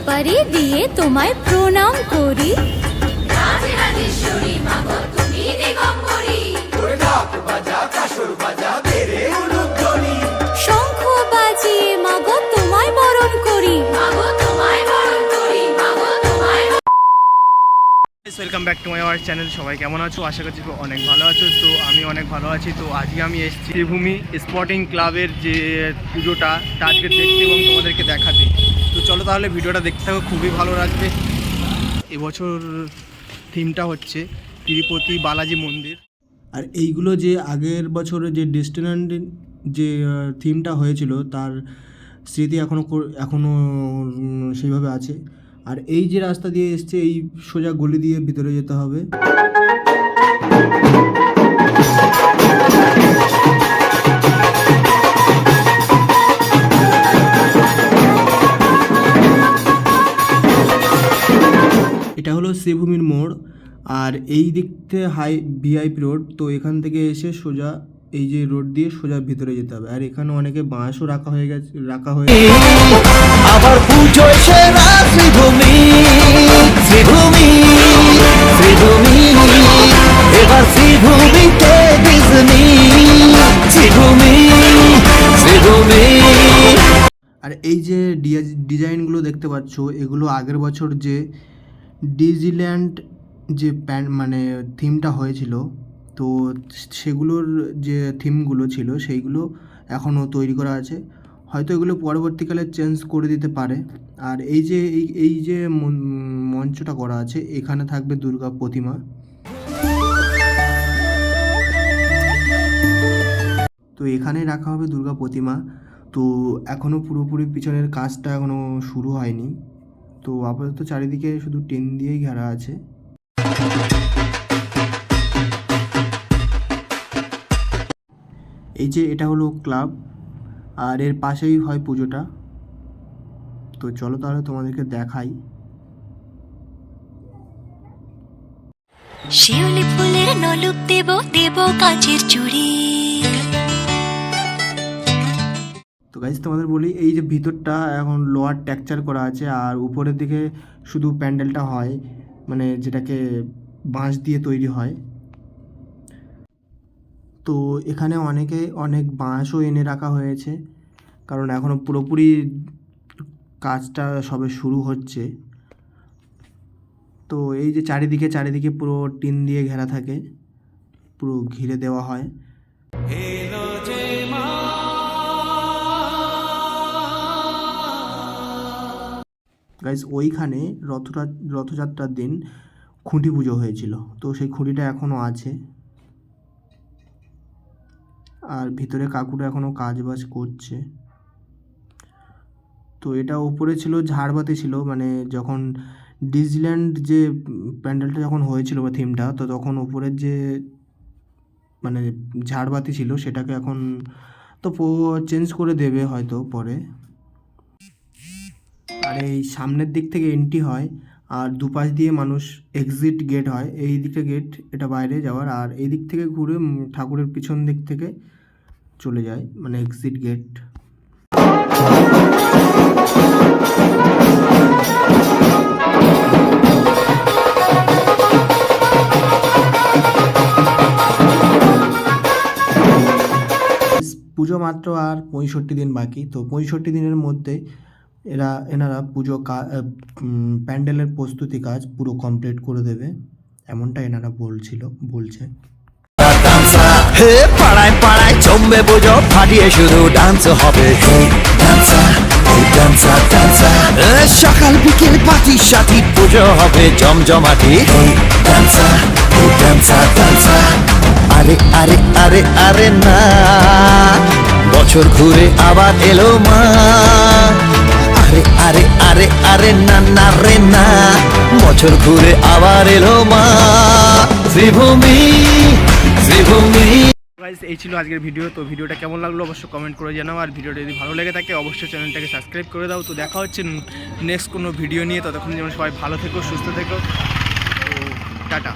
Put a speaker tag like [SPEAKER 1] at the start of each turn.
[SPEAKER 1] সুপারি দিয়ে তোমায় প্রণাম করি। শঙ্খ বাজিয়ে মাগো তোমায় বরণ করি।
[SPEAKER 2] Welcome back to my our channel. সবাই কেমন আছো? আশা করছি অনেক ভালো আছো। তো আমি অনেক ভালো আছি। তো আজকে আমি এসেছি শ্রীভূমি স্পোর্টিং ক্লাবের যে পুজোটা আজকে দেখতে এবং তোমাদেরকে দেখাতে। তো চলো তাহলে ভিডিওটা দেখতে থাকো, খুবই ভালো লাগবে। এবছর থিমটা হচ্ছে তিরুপতি বালাজি মন্দির। আর এইগুলো যে আগের বছরে যে ডিস্টিল্যান্ড যে থিমটা হয়েছিল তার স্মৃতি এখনও সেইভাবে আছে। আর এই যে রাস্তা দিয়ে এসছে এই সোজা গলি দিয়ে ভিতরে যেতে হবে। এটা হলো শ্রীভূমির মোড়। আর এই দিক থেকে ভিআইপি রোড। তো এখান থেকে এসে সোজা এই যে রোড দিয়ে সোজা ভিতরে যেতে হবে। আর এখানে অনেকে বাঁশও রাখা হয়েছে
[SPEAKER 3] আবার পুজো সেরা শ্রীভূমি শ্রীভূমি শ্রীভূমি এবার শ্রীভূমিতে ডিজনি শ্রীভূমি শ্রীভূমি।
[SPEAKER 2] আর এই যে ডিজাইনগুলো দেখতে পাচ্ছ এগুলো আগের বছর যে ডিজনিল্যান্ড যে থিমটা হয়েছিল তো সেগুলোর যে থিমগুলো ছিল সেইগুলো এখনও তৈরি করা আছে। হয়তো এগুলো পরবর্তীকালে চেঞ্জ করে দিতে পারে। আর এই যে মঞ্চটা করা আছে এখানে থাকবে দুর্গা প্রতিমা। তো এখানে রাখা হবে দুর্গা প্রতিমা। তো এখনও পুরোপুরি পিছনের কাজটা এখনও শুরু হয়নি। তো আপাতত চারিদিকে শুধু টিন দিয়েই ঘেরা আছে। এই যে এটা হলো ক্লাব আর এর পাশেই হয় পুজোটা। তো চলো তাহলে তোমাদেরকে দেখাই।
[SPEAKER 4] শিউলি ফুলের নলুক দেব দেব কাঁচের চুড়ি।
[SPEAKER 2] তো গাইস তোমাদের বলি এই যে ভিতরটা এখন লোহার টেক্সচার করা আছে আর উপরের দিকে শুধু প্যান্ডেলটা হয় যেটাকে বাঁশ দিয়ে তৈরি হয়। তো এখানে অনেক বাঁশও এনে রাখা হয়েছে কারণ এখনও পুরোপুরি কাজটা সবে শুরু হচ্ছে। তো এই যে চারিদিকে পুরো টিন দিয়ে ঘেরা থাকে, পুরো ঘিরে দেওয়া হয়। গাইস ওইখানে রথযাত্রার দিন খুঁটি পুজো হয়েছিল। তো সেই খুঁটিটা এখনও আছে। আর ভিতরে কাকুরা এখনও কাজবাজ করছে। তো এটা উপরে ছিল ঝাড়বাতি ছিল যখন ডিজনিল্যান্ড যে প্যান্ডেলটা যখন হয়েছিল বা থিমটা তো তখন উপরের যে ঝাড়বাতি ছিল সেটাকে এখন তো চেঞ্জ করে দেবে হয়তো পরে। আর এই সামনের দিক থেকে এন্ট্রি হয় আর দুপাশ দিয়ে মানুষ এক্সিট গেট হয়। এই দিকে গেট, এটা বাইরে যাওয়ার। আর এই দিক থেকে ঘুরে ঠাকুরের পিছন দিক থেকে চলে যায় এক্সিট গেট। পুজো মাত্র আর 65 দিন বাকি। তো 65 দিনের মধ্যে এনারা প্যান্ডেলের প্রস্তুতি কাজ পুরো কমপ্লিট করে দেবে, এমনটা এনারা বলছে।
[SPEAKER 3] হে পাড়ায় পাড়ায় জমবে পুজো ফাটিয়ে শুধু ডান্স হবে। সকাল বিকেল পাটি সাথী পুজো হবে জমজমাটি। আরে আরে আরে আরে না বছর ঘুরে আবার এলো মা। আরে আরে আরে আরে না না রে না বছর ঘুরে আবার এলো মা। শ্রীভূমি শ্রীভূমি।
[SPEAKER 2] গাইস এই ছিল আজকের ভিডিও। তো ভিডিওটা কেমন লাগলো অবশ্যই কমেন্ট করে জানাও। আর ভিডিওটা যদি ভালো লেগে থাকে অবশ্যই চ্যানেলটাকে সাবস্ক্রাইব করে দাও। তো দেখা হচ্ছে নেক্সট কোনো ভিডিও নিয়ে। ততক্ষণ যেন সবাই ভালো থেকো, সুস্থ থেকো। তো টাটা।